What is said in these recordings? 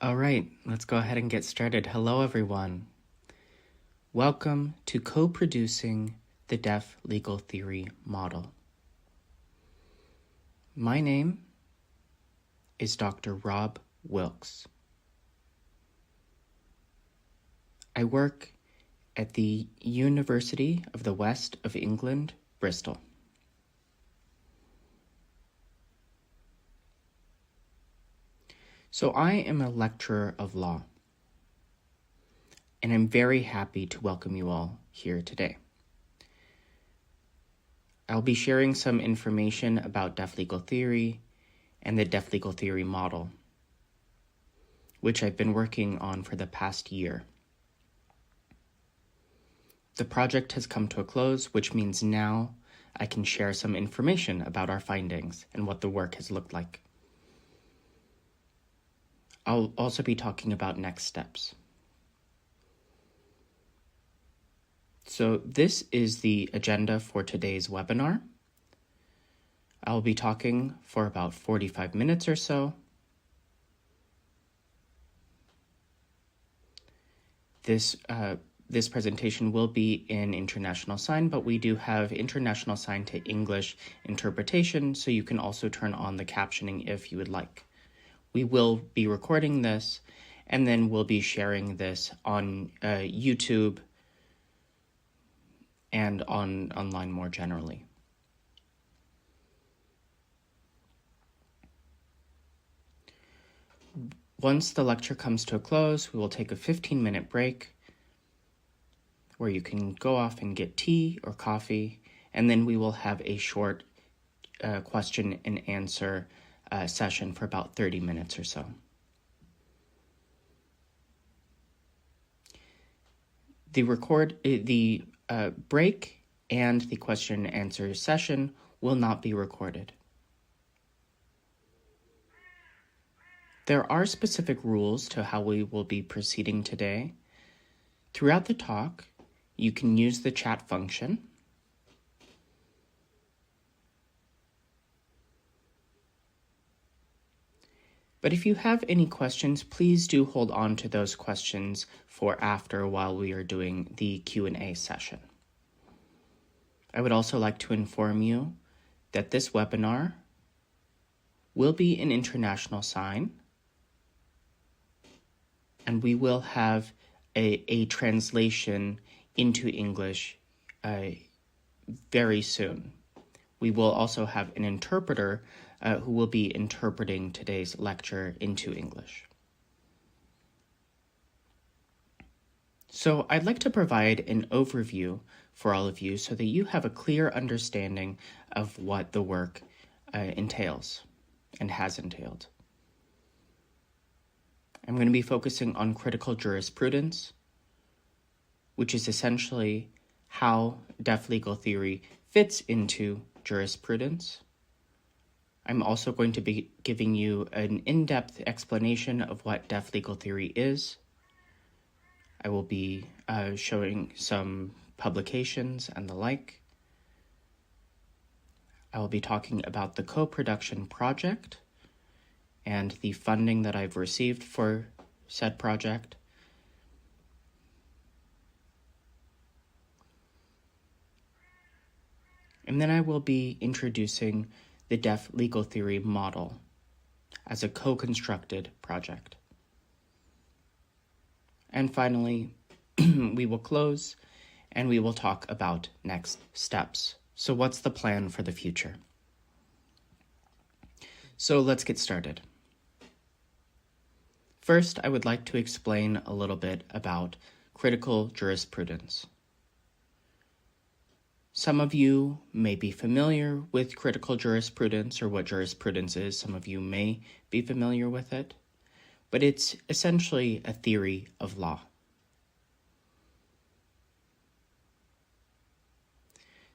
All right, let's go ahead and get started. Hello, everyone. Welcome to co-producing the Deaf Legal Theory Model. My name is Dr. Rob Wilkes. I work at the University of the West of England, Bristol. So I am a lecturer of law, and I'm very happy to welcome you all here today. I'll be sharing some information about deaf legal theory and the deaf legal theory model, which I've been working on for the past year. The project has come to a close, which means now I can share some information about our findings and what the work has looked like. I'll also be talking about next steps. So this is the agenda for today's webinar. I'll be talking for about 45 minutes or so. This presentation will be in International Sign, but we do have International Sign to English interpretation, so you can also turn on the captioning if you would like. We will be recording this, and then we'll be sharing this on YouTube and online more generally. Once the lecture comes to a close, we will take a 15-minute break where you can go off and get tea or coffee, and then we will have a short question and answer session for about 30 minutes or so. The break and the question and answer session will not be recorded. There are specific rules to how we will be proceeding today. Throughout the talk, you can use the chat function. But if you have any questions, please do hold on to those questions for after while we are doing the Q&A session. I would also like to inform you that this webinar will be in International Sign, and we will have a translation into English very soon. We will also have an interpreter who will be interpreting today's lecture into English. So I'd like to provide an overview for all of you so that you have a clear understanding of what the work entails and has entailed. I'm going to be focusing on critical jurisprudence, which is essentially how deaf legal theory fits into jurisprudence. I'm also going to be giving you an in-depth explanation of what deaf legal theory is. I will be showing some publications and the like. I will be talking about the co-production project and the funding that I've received for said project. And then I will be introducing the deaf legal theory model as a co-constructed project. And finally, we will close and we will talk about next steps. So what's the plan for the future? So let's get started. First, I would like to explain a little bit about critical jurisprudence. Some of you may be familiar with critical jurisprudence or what jurisprudence is. Some of you may be familiar with it, but it's essentially a theory of law.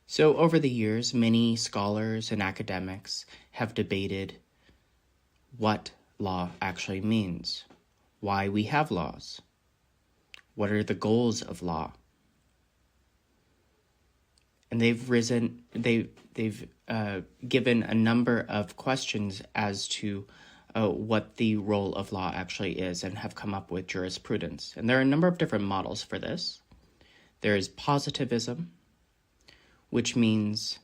So over the years, many scholars and academics have debated what law actually means, why we have laws, what are the goals of law. And they've given a number of questions as to what the role of law actually is and have come up with jurisprudence. And there are a number of different models for this. There is positivism, which means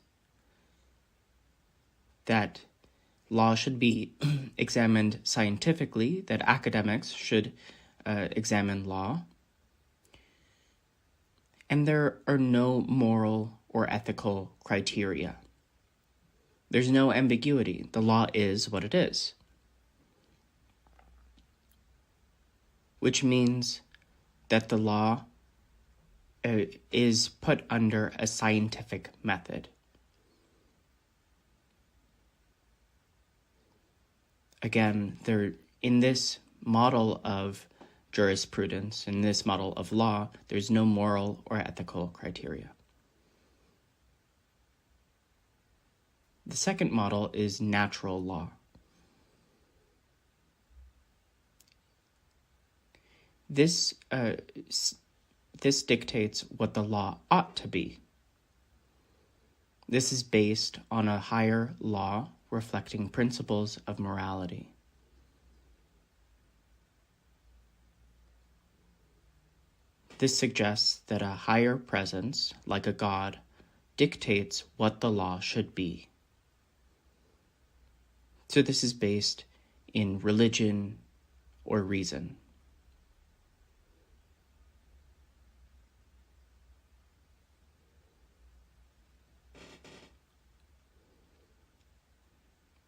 that law should be examined scientifically, that academics should examine law. And there are no moral or ethical criteria. There's no ambiguity. The law is what it is. Which means that the law is put under a scientific method. Again, in this model of jurisprudence, in this model of law, there's no moral or ethical criteria. The second model is natural law. This dictates what the law ought to be. This is based on a higher law reflecting principles of morality. This suggests that a higher presence, like a god, dictates what the law should be. So this is based in religion or reason.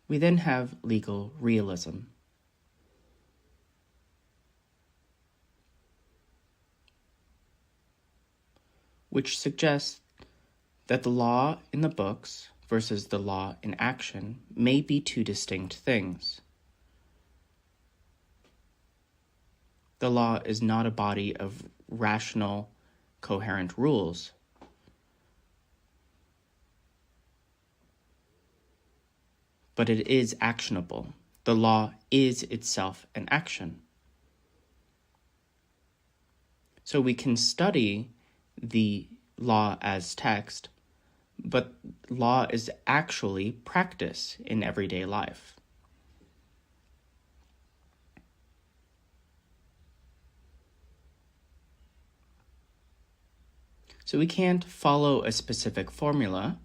We then have legal realism. Which suggests that the law in the books versus the law in action may be two distinct things. The law is not a body of rational, coherent rules. But it is actionable. The law is itself an action. So we can study the law as text, but law is actually practice in everyday life. So we can't follow a specific formula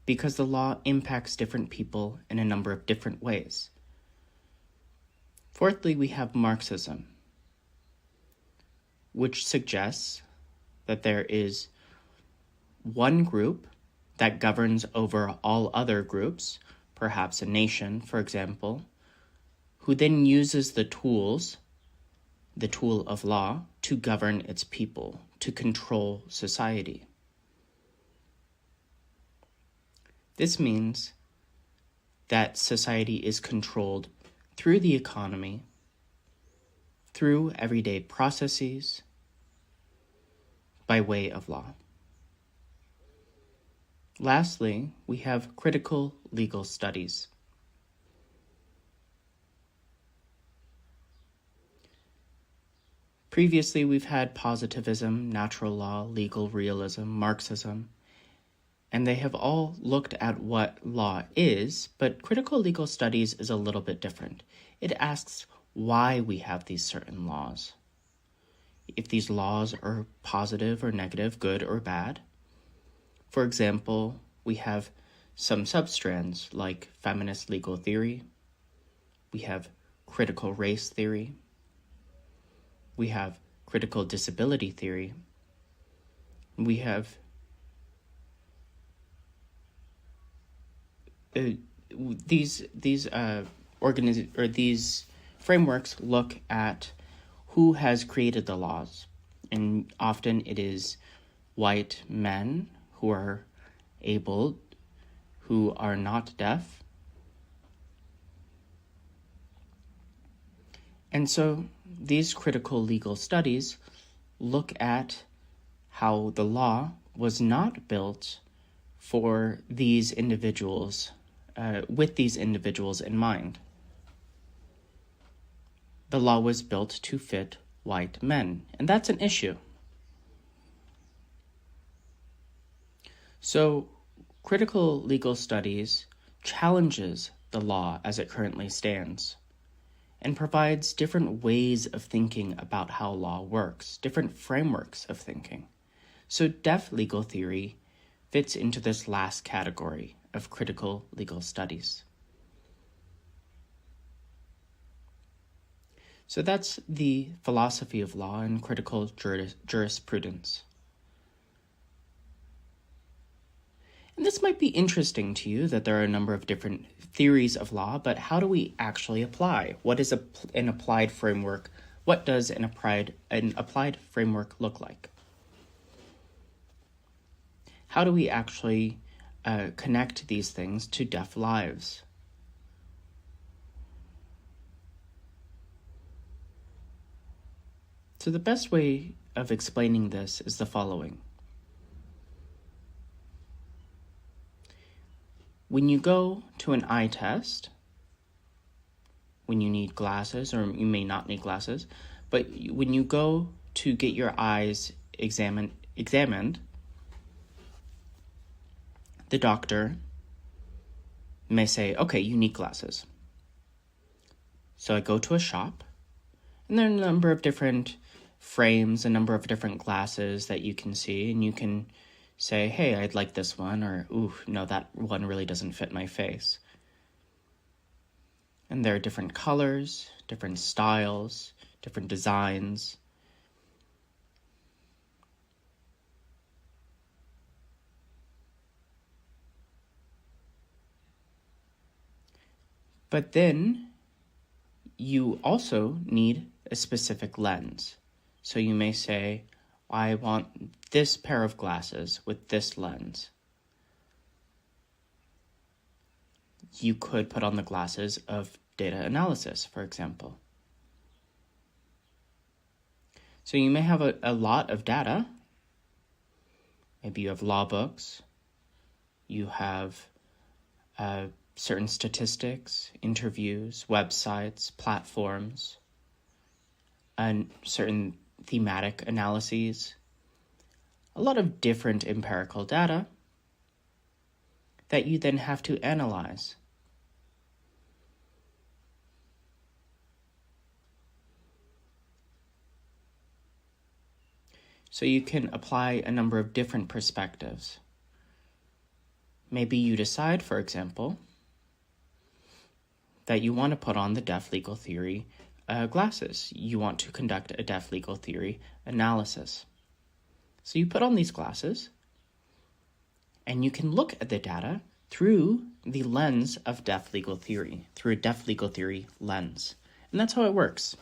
because the law impacts different people in a number of different ways. Fourthly, we have Marxism, which suggests that there is one group that governs over all other groups, perhaps a nation, for example, who then uses the tool of law, to govern its people, to control society. This means that society is controlled through the economy, through everyday processes, by way of law. Lastly, we have critical legal studies. Previously, we've had positivism, natural law, legal realism, Marxism, and they have all looked at what law is, but critical legal studies is a little bit different. It asks why we have these certain laws. If these laws are positive or negative, good or bad. For example, we have some substrands like feminist legal theory. We have critical race theory. We have critical disability theory. We have these frameworks look at who has created the laws, and often it is white men who are able, who are not deaf. And so these critical legal studies look at how the law was not built for these individuals, with these individuals in mind. The law was built to fit white men, and that's an issue. So critical legal studies challenges the law as it currently stands, and provides different ways of thinking about how law works, different frameworks of thinking. So deaf legal theory fits into this last category of critical legal studies. So that's the philosophy of law and critical jurisprudence. And this might be interesting to you that there are a number of different theories of law, but how do we actually apply? What is an applied framework? What does an applied framework look like? How do we actually connect these things to deaf lives? So the best way of explaining this is the following. When you go to an eye test, when you need glasses, or you may not need glasses, but when you go to get your eyes examined, the doctor may say, okay, you need glasses. So I go to a shop, and there are a number of different frames, a number of different glasses that you can see, and you can say, hey, I'd like this one, or, ooh, no, that one really doesn't fit my face. And there are different colors, different styles, different designs. But then you also need a specific lens. So you may say, I want this pair of glasses with this lens. You could put on the glasses of data analysis, for example. So you may have a lot of data. Maybe you have law books. You have certain statistics, interviews, websites, platforms, and certain thematic analyses, a lot of different empirical data that you then have to analyze. So you can apply a number of different perspectives. Maybe you decide, for example, that you want to put on the deaf legal theory glasses. You want to conduct a deaf legal theory analysis. So you put on these glasses, and you can look at the data through the lens of deaf legal theory, through a deaf legal theory lens. And that's how it works.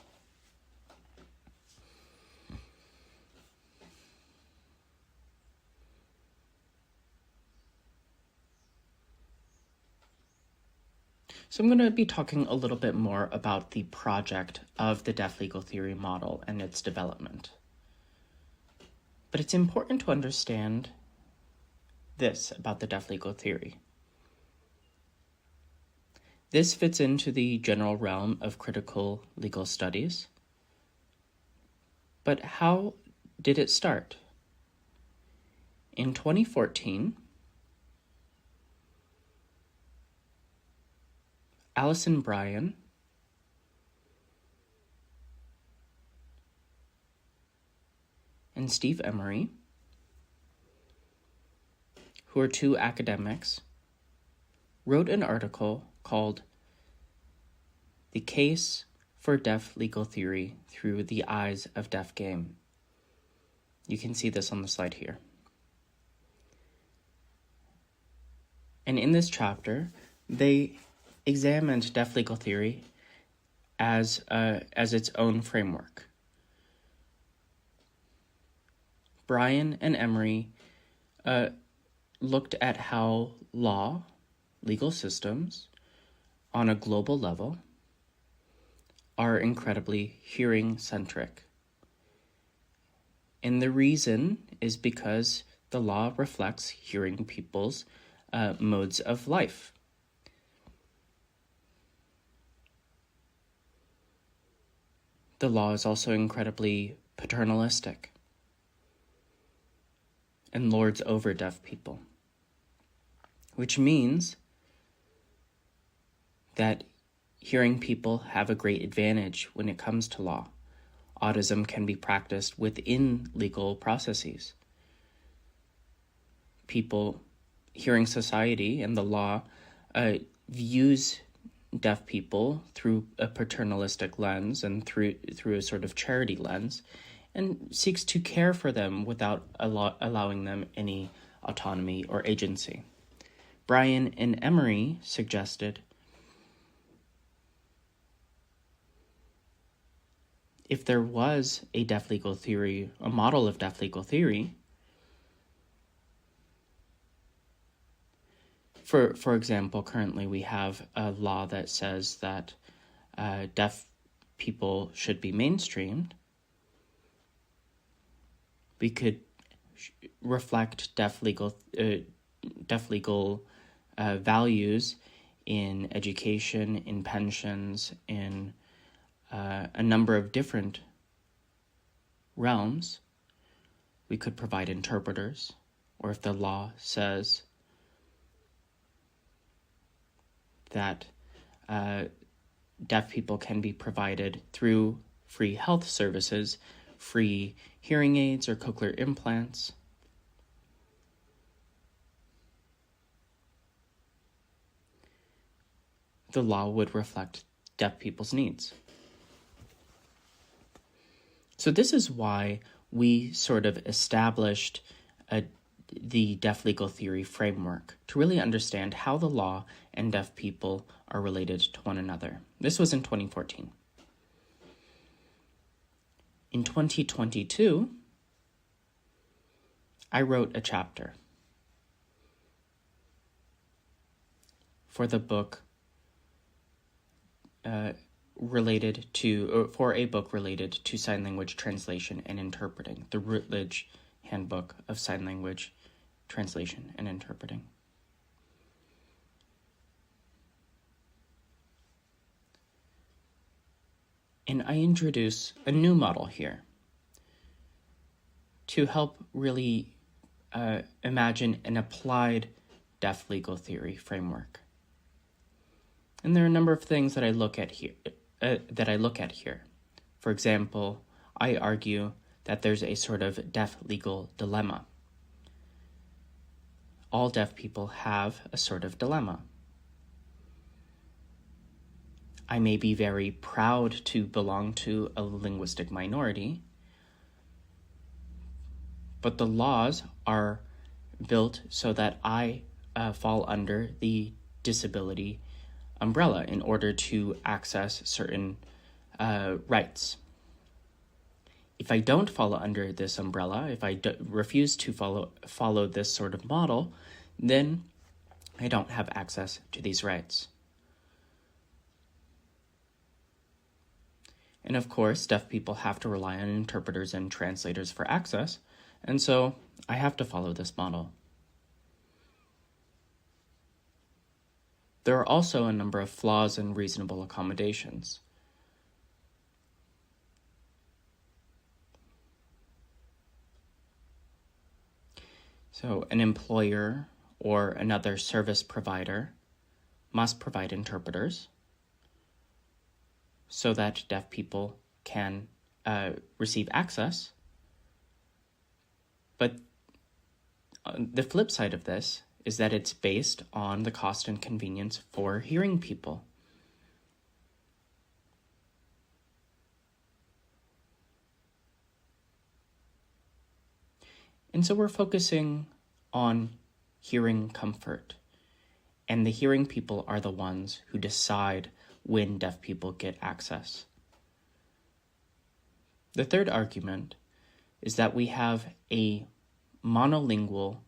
So I'm going to be talking a little bit more about the project of the deaf legal theory model and its development. But it's important to understand this about the deaf legal theory. This fits into the general realm of critical legal studies. But how did it start? In 2014, Alison Bryan and Steve Emery, who are two academics, wrote an article called The Case for Deaf Legal Theory Through the Eyes of Deaf Game. You can see this on the slide here. And in this chapter, they examined deaf legal theory as its own framework. Bryan and Emery looked at how law, legal systems, on a global level, are incredibly hearing-centric. And the reason is because the law reflects hearing people's modes of life. The law is also incredibly paternalistic and lords over deaf people, which means that hearing people have a great advantage when it comes to law. Autism can be practiced within legal processes. Hearing society and the law views deaf people through a paternalistic lens and through a sort of charity lens, and seeks to care for them without allowing them any autonomy or agency. Bryan and Emery suggested if there was a deaf legal theory, a model of deaf legal theory, for example, currently we have a law that says that deaf people should be mainstreamed. We could reflect deaf legal values in education, in pensions, in a number of different realms. We could provide interpreters, or if the law says that deaf people can be provided through free health services, free hearing aids or cochlear implants. The law would reflect deaf people's needs. So this is why we sort of established the deaf legal theory framework, to really understand how the law and deaf people are related to one another. This was in 2014. In 2022, I wrote a chapter for the book related to sign language translation and interpreting, the Routledge Handbook of Sign Language Translation and Interpreting. And I introduce a new model here to help really imagine an applied deaf legal theory framework. And there are a number of things that I look at here. For example, I argue that there's a sort of deaf legal dilemma. All deaf people have a sort of dilemma. I may be very proud to belong to a linguistic minority, but the laws are built so that I fall under the disability umbrella in order to access certain rights. If I don't fall under this umbrella, if I refuse to follow this sort of model, then I don't have access to these rights. And of course, deaf people have to rely on interpreters and translators for access, and so I have to follow this model. There are also a number of flaws in reasonable accommodations. So an employer or another service provider must provide interpreters so that deaf people can receive access. But the flip side of this is that it's based on the cost and convenience for hearing people. And so we're focusing on hearing comfort, and the hearing people are the ones who decide when deaf people get access. The third argument is that we have a monolingual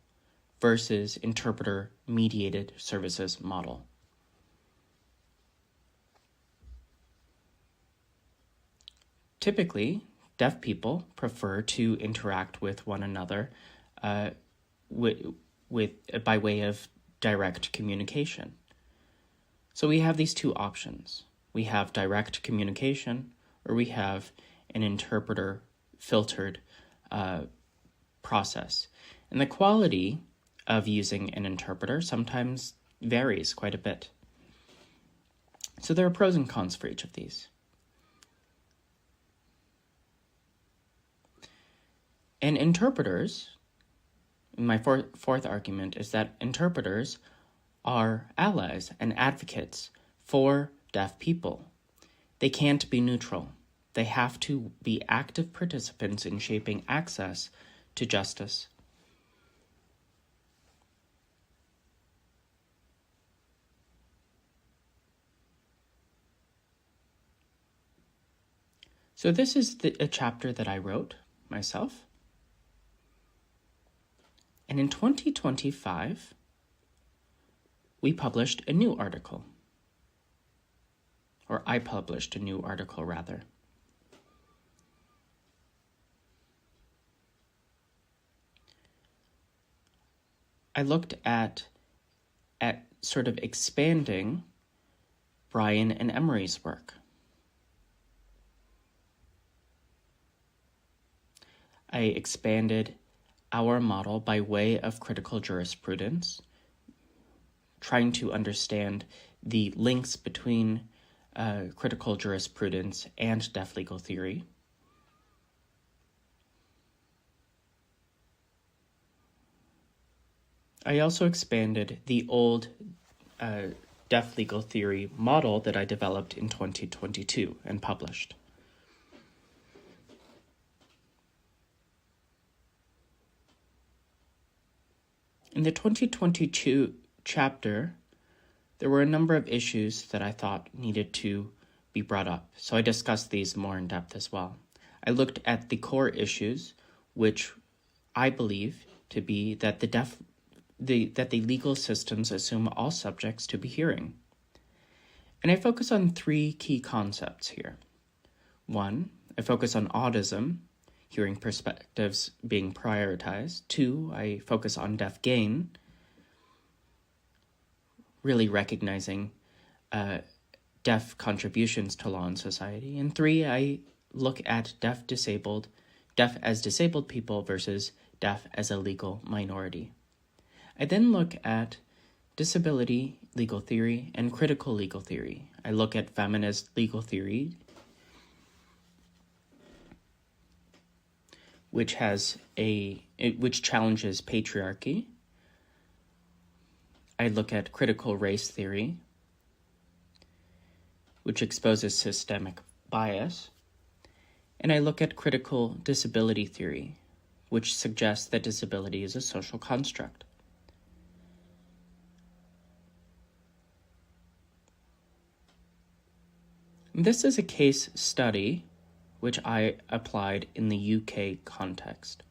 versus interpreter-mediated services model. Typically, deaf people prefer to interact with one another by way of direct communication. So we have these two options. We have direct communication, or we have an interpreter-filtered process. And the quality of using an interpreter sometimes varies quite a bit. So there are pros and cons for each of these. And interpreters, my fourth argument is that interpreters are allies and advocates for deaf people. They can't be neutral. They have to be active participants in shaping access to justice. So this is a chapter that I wrote myself. And in 2025, we published a new article. Or I published a new article, rather. I looked at sort of expanding Bryan and Emery's work. I expanded our model by way of critical jurisprudence, trying to understand the links between critical jurisprudence and deaf legal theory. I also expanded the old deaf legal theory model that I developed in 2022 and published. In the 2022 chapter, there were a number of issues that I thought needed to be brought up, so I discussed these more in depth as well. I looked at the core issues, which I believe to be that the legal systems assume all subjects to be hearing. And I focus on three key concepts here. One, I focus on autism, hearing perspectives being prioritized. Two, I focus on deaf gain, really recognizing deaf contributions to law and society. And three, I look at deaf as disabled people versus deaf as a legal minority. I then look at disability legal theory and critical legal theory. I look at feminist legal theory, which challenges patriarchy. I look at critical race theory, which exposes systemic bias. And I look at critical disability theory, which suggests that disability is a social construct. This is a case study which I applied in the UK context.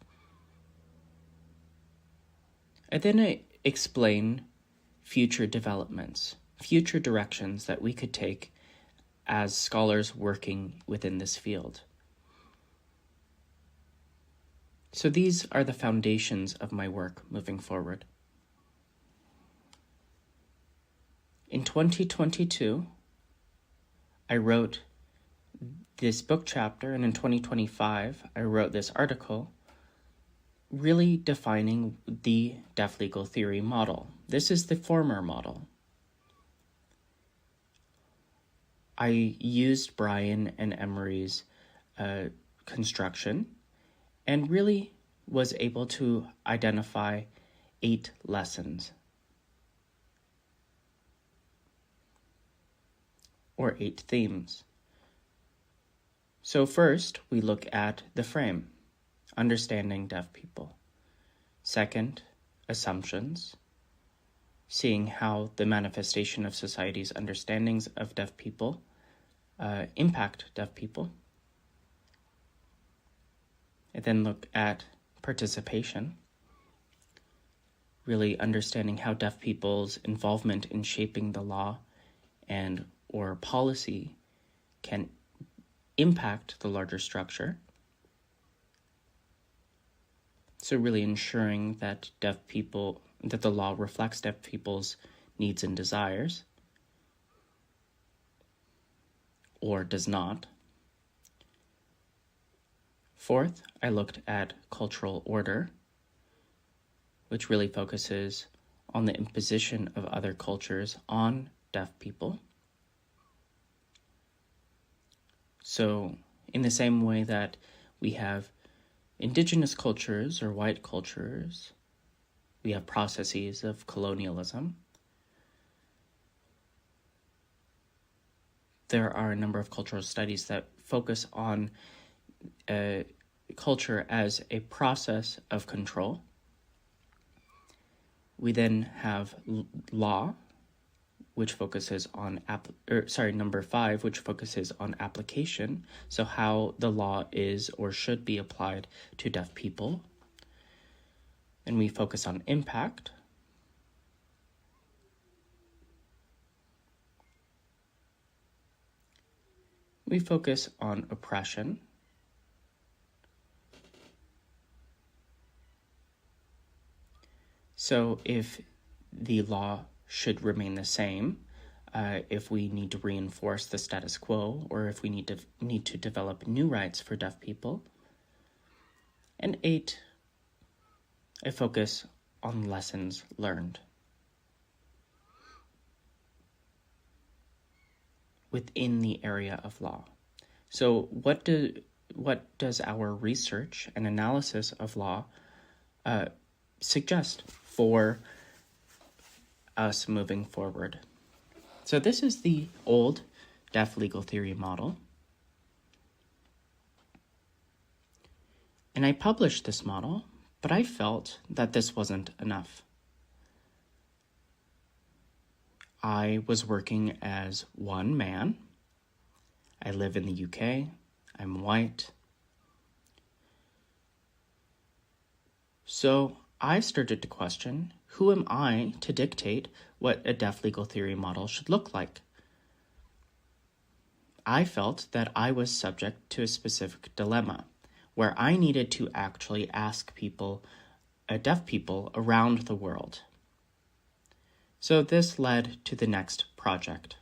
I then explain future developments, future directions that we could take as scholars working within this field. So these are the foundations of my work moving forward. In 2022, I wrote this book chapter, and in 2025, I wrote this article really defining the deaf legal theory model. This is the former model. I used Bryan and Emery's construction and really was able to identify 8 lessons or 8 themes. So first, we look at the frame, understanding deaf people. Second, assumptions, seeing how the manifestation of society's understandings of deaf people impact deaf people. And then look at participation, really understanding how deaf people's involvement in shaping the law and or policy can impact the larger structure. So really ensuring that the law reflects deaf people's needs and desires, or does not. Fourth, I looked at cultural order, which really focuses on the imposition of other cultures on deaf people. So in the same way that we have indigenous cultures or white cultures, we have processes of colonialism. There are a number of cultural studies that focus on culture as a process of control. We then have law, which focuses on number 5, which focuses on application. So how the law is or should be applied to deaf people. And we focus on impact. We focus on oppression. So if the law should remain the same, if we need to reinforce the status quo, or if we need to develop new rights for deaf people. And 8, I focus on lessons learned. Within the area of law. So what does our research and analysis of law suggest for us moving forward? So this is the old deaf legal theory model. And I published this model, but I felt that this wasn't enough. I was working as one man. I live in the UK. I'm white. So I started to question, who am I to dictate what a deaf legal theory model should look like? I felt that I was subject to a specific dilemma, where I needed to actually ask deaf people around the world. So this led to the next project.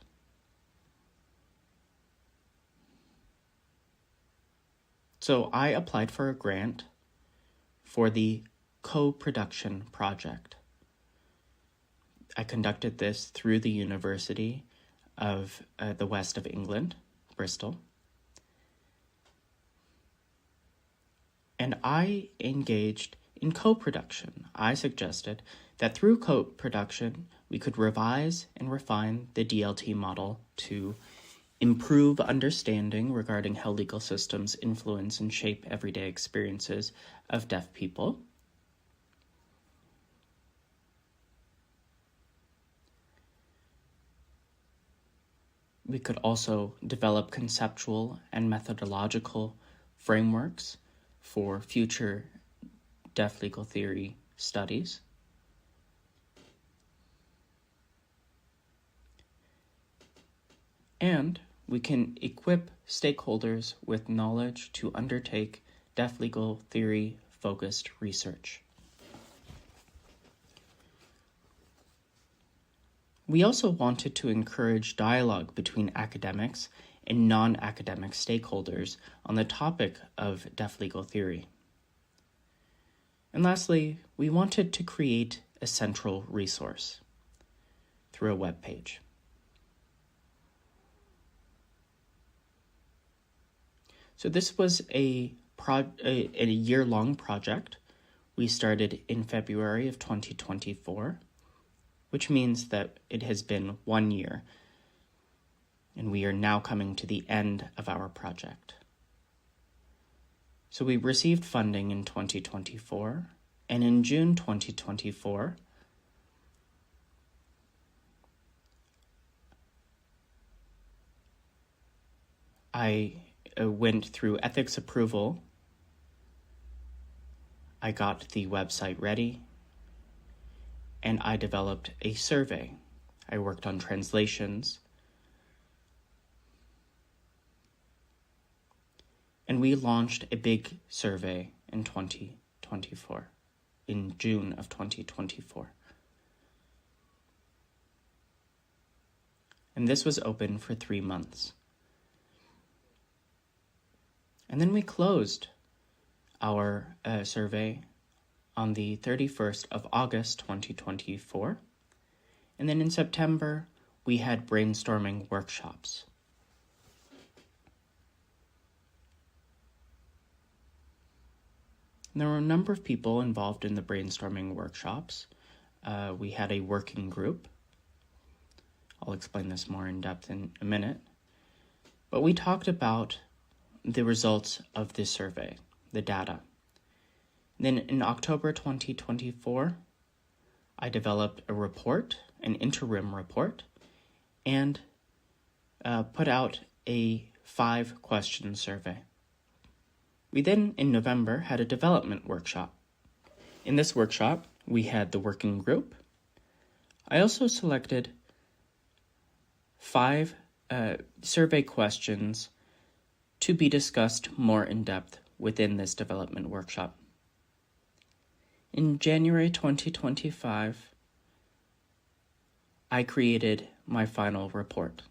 So I applied for a grant for the co-production project. I conducted this through the University of the West of England, Bristol. And I engaged in co-production. I suggested that through co-production, we could revise and refine the DLT model to improve understanding regarding how legal systems influence and shape everyday experiences of deaf people. We could also develop conceptual and methodological frameworks for future deaf legal theory studies. And we can equip stakeholders with knowledge to undertake deaf legal theory focused research. We also wanted to encourage dialogue between academics and non-academic stakeholders on the topic of deaf legal theory. And lastly, we wanted to create a central resource through a web page. So this was a year-long project. We started in February of 2024, which means that it has been 1 year, and we are now coming to the end of our project. So we received funding in 2024, and in June 2024, I went through ethics approval. I got the website ready, and I developed a survey. I worked on translations, and we launched a big survey in 2024, in June of 2024. And this was open for 3 months. And then we closed our survey on the 31st of August, 2024. And then in September, we had brainstorming workshops. There were a number of people involved in the brainstorming workshops. We had a working group. I'll explain this more in depth in a minute. But we talked about the results of this survey, the data. Then in October 2024, I developed a report, an interim report, and put out a 5-question survey. We then, in November, had a development workshop. In this workshop, we had the working group. I also selected 5 survey questions to be discussed more in depth within this development workshop. In January 2025, I created my final report.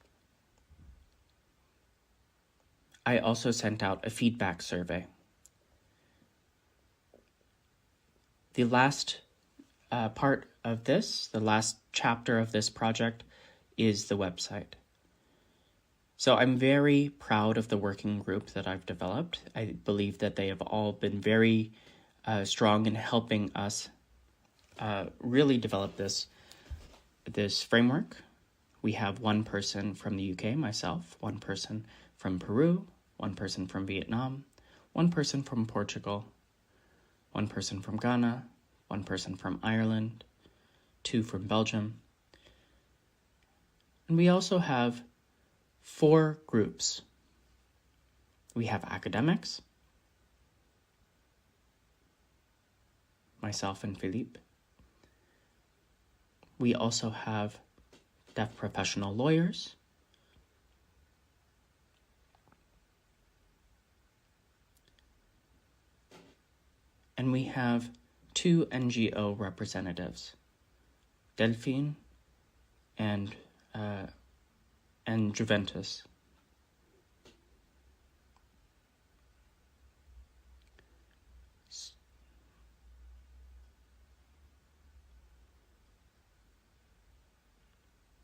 I also sent out a feedback survey. The last part of this, the last chapter of this project, is the website. So I'm very proud of the working group that I've developed. I believe that they have all been very strong in helping us really develop this framework. We have one person from the UK, myself, one person from Peru, one person from Vietnam, one person from Portugal, one person from Ghana, one person from Ireland, 2 from Belgium. And we also have 4 groups. We have academics, myself and Philippe. We also have deaf professional lawyers, and we have 2 NGO representatives, Delphine and Juventus.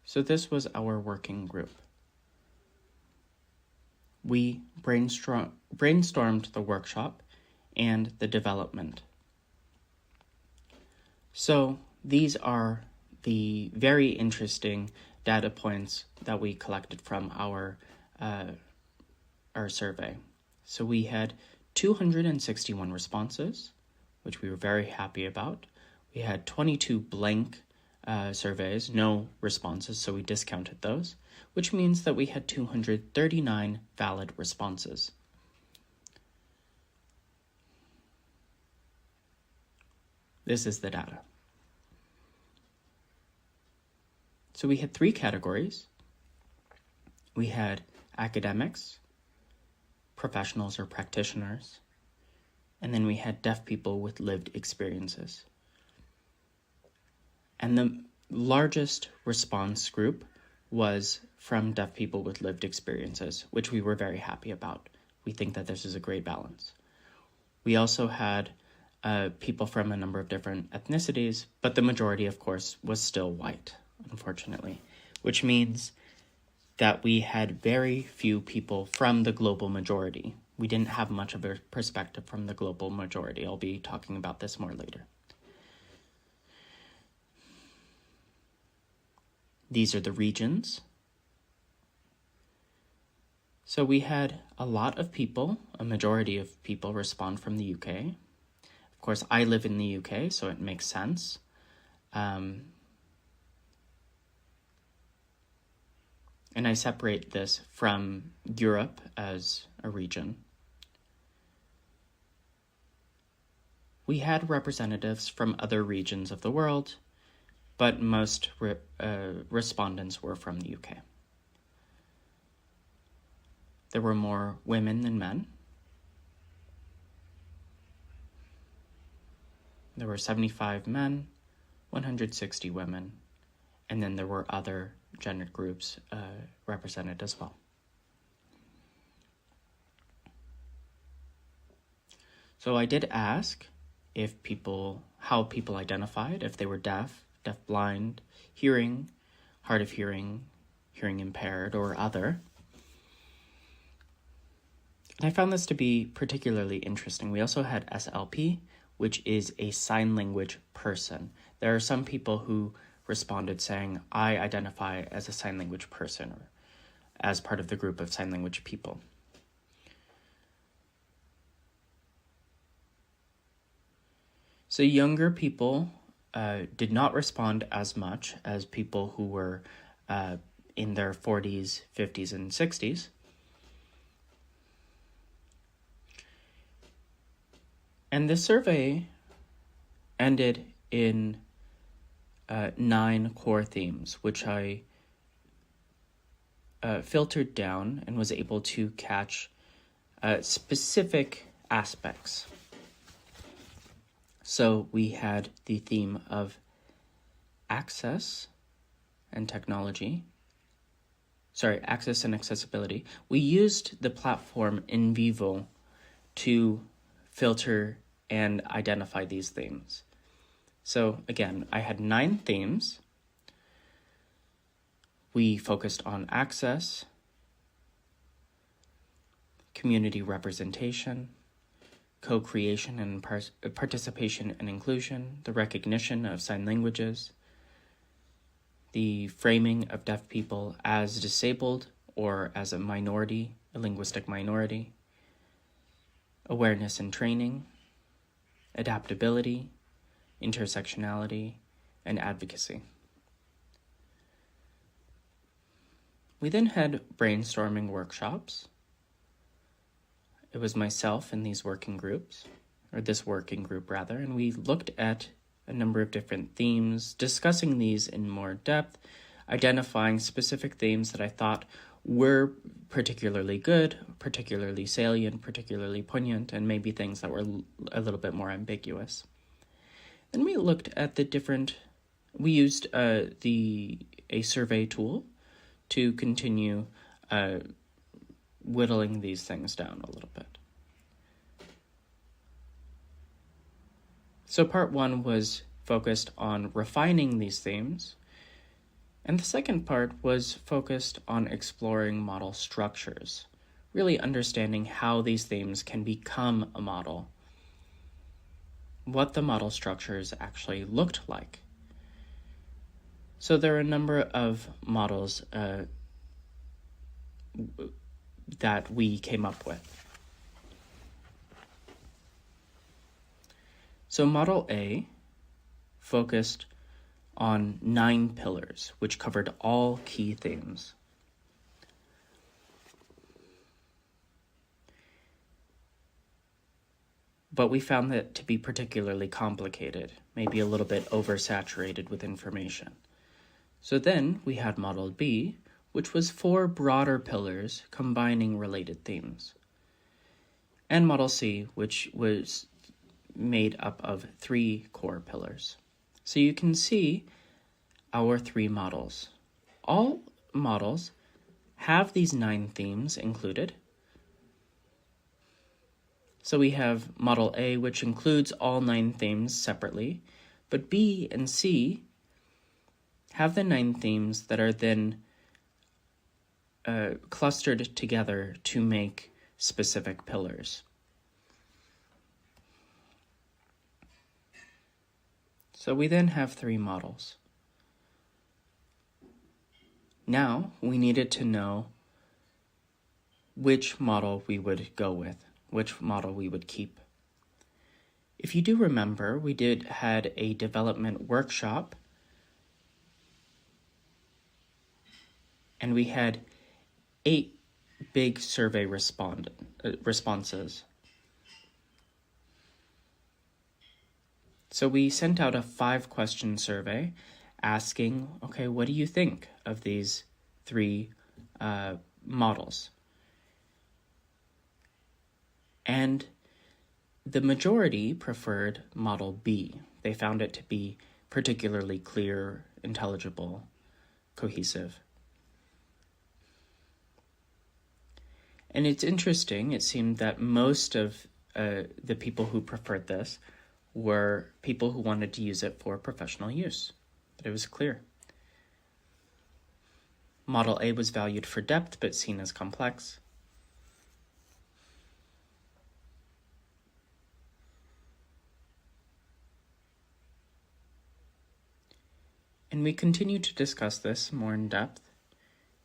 So this was our working group. We brainstormed the workshop and the development. So these are the very interesting data points that we collected from our survey. So we had 261 responses, which we were very happy about. We had 22 blank surveys, no responses, so we discounted those, which means that we had 239 valid responses. This is the data. So we had 3 categories. We had academics, professionals or practitioners, and then we had deaf people with lived experiences. And the largest response group was from deaf people with lived experiences, which we were very happy about. We think that this is a great balance. We also had people from a number of different ethnicities, but the majority, of course, was still white, unfortunately, which means that we had very few people from the global majority. We didn't have much of a perspective from the global majority. I'll be talking about this more later. These are the regions. So we had a lot of people, a majority of people respond from the UK. Of course, I live in the UK, so it makes sense. And I separate this from Europe as a region. We had representatives from other regions of the world, but most respondents were from the UK. There were more women than men. There were 75 men, 160 women, and then there were other gender groups represented as well. So I did ask how people identified, if they were deaf, deafblind, hearing, hard of hearing, hearing impaired, or other. And I found this to be particularly interesting. We also had SLP, which is a sign language person. There are some people who responded saying, I identify as a sign language person or as part of the group of sign language people. So younger people did not respond as much as people who were in their 40s, 50s, and 60s. And the survey ended in 9 core themes, which I filtered down and was able to catch specific aspects. So we had the theme of access and technology. Access and accessibility. We used the platform NVivo to filter and identify these themes. So again, I had 9 themes. We focused on access, community representation, co-creation and participation and inclusion, the recognition of sign languages, the framing of deaf people as disabled or as a minority, a linguistic minority, awareness and training, adaptability, intersectionality, and advocacy. We then had brainstorming workshops. It was myself in these working groups, or this working group rather, and we looked at a number of different themes, discussing these in more depth, identifying specific themes that I thought were particularly good, particularly salient, particularly poignant, and maybe things that were a little bit more ambiguous. Then we looked at we used a survey tool to continue whittling these things down a little bit. So part 1 was focused on refining these themes, and the second part was focused on exploring model structures, really understanding how these themes can become a model, what the model structures actually looked like. So there are a number of models that we came up with. So Model A focused on 9 pillars, which covered all key themes. But we found that to be particularly complicated, maybe a little bit oversaturated with information. So then we had Model B, which was 4 broader pillars combining related themes. And Model C, which was made up of 3 core pillars. So you can see our 3 models. All models have these 9 themes included. So we have Model A, which includes all 9 themes separately, but B and C have the 9 themes that are then clustered together to make specific pillars. So we then have 3 models. Now we needed to know which model we would go with, which model we would keep. If you do remember, we had a development workshop, and we had 8 big survey responses. So we sent out a 5-question survey asking, okay, what do you think of these 3 models? And the majority preferred Model B. They found it to be particularly clear, intelligible, cohesive. And it's interesting, it seemed that most of the people who preferred this were people who wanted to use it for professional use. But it was clear. Model A was valued for depth, but seen as complex. And we continued to discuss this more in depth,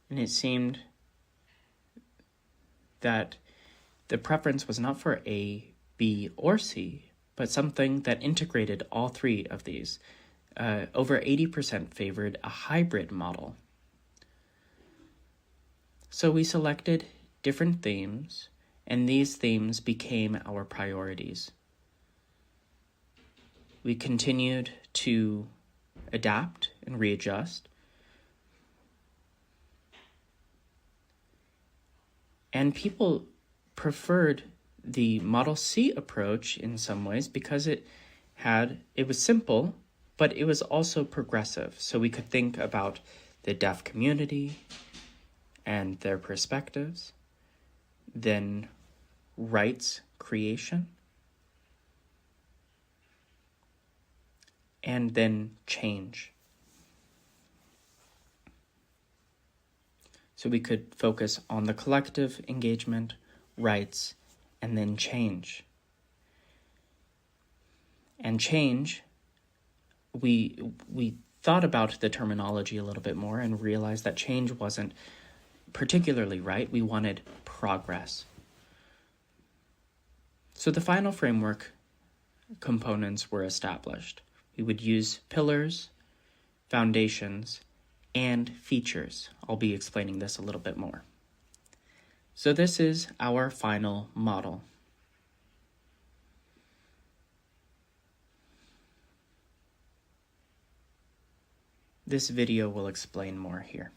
and it seemed that the preference was not for A, B, or C, but something that integrated all three of these. Over 80% favored a hybrid model. So we selected different themes, and these themes became our priorities. We continued to adapt and readjust. And people preferred the Model C approach in some ways because it was simple, but it was also progressive. So we could think about the deaf community and their perspectives, then rights creation, and then change. So we could focus on the collective engagement, rights, and then change. And change, we thought about the terminology a little bit more and realized that change wasn't particularly right. We wanted progress. So the final framework components were established. We would use pillars, foundations, and features. I'll be explaining this a little bit more. So this is our final model. This video will explain more here.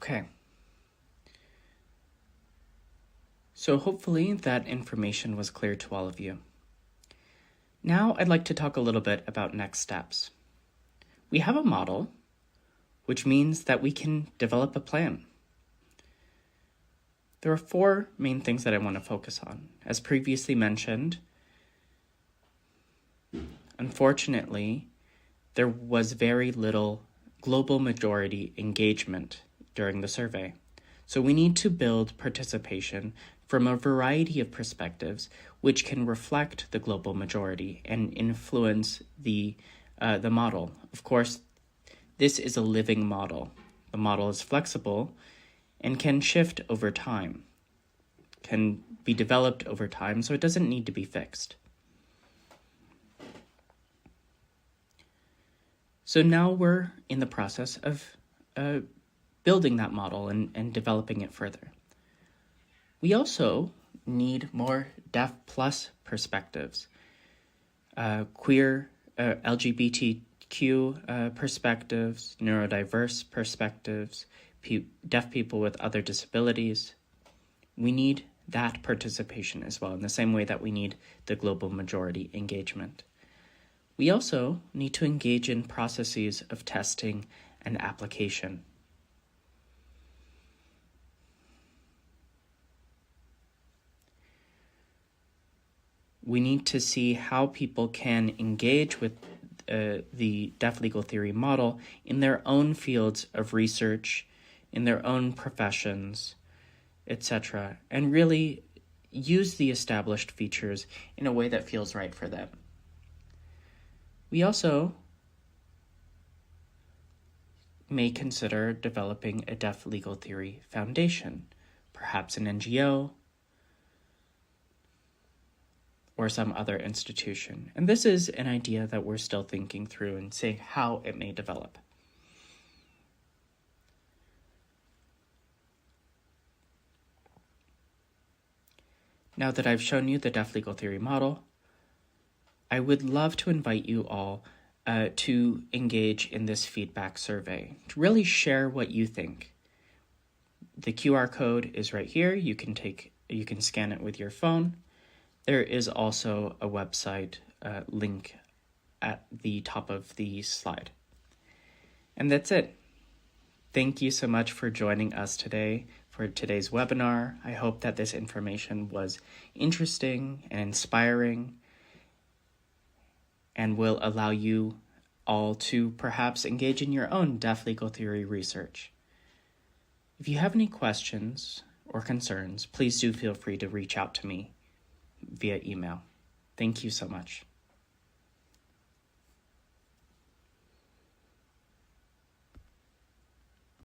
Okay. So hopefully that information was clear to all of you. Now I'd like to talk a little bit about next steps. We have a model, which means that we can develop a plan. There are 4 main things that I want to focus on. As previously mentioned, unfortunately, there was very little global majority engagement during the survey. So we need to build participation from a variety of perspectives which can reflect the global majority and influence the model. Of course, this is a living model. The model is flexible and can shift over time, can be developed over time, so it doesn't need to be fixed. So now we're in the process of building that model and developing it further. We also need more Deaf plus perspectives, queer, LGBTQ perspectives, neurodiverse perspectives, deaf people with other disabilities. We need that participation as well, in the same way that we need the global majority engagement. We also need to engage in processes of testing and application. We need to see how people can engage with the deaf legal theory model in their own fields of research, in their own professions, etc., and really use the established features in a way that feels right for them. We also may consider developing a deaf legal theory foundation, perhaps an NGO, or some other institution. And this is an idea that we're still thinking through and seeing how it may develop. Now that I've shown you the deaf legal theory model, I would love to invite you all to engage in this feedback survey, to really share what you think. The QR code is right here. You can scan it with your phone. There is also a website link at the top of the slide. And that's it. Thank you so much for joining us today for today's webinar. I hope that this information was interesting and inspiring and will allow you all to perhaps engage in your own deaf legal theory research. If you have any questions or concerns, please do feel free to reach out to me via email. Thank you so much.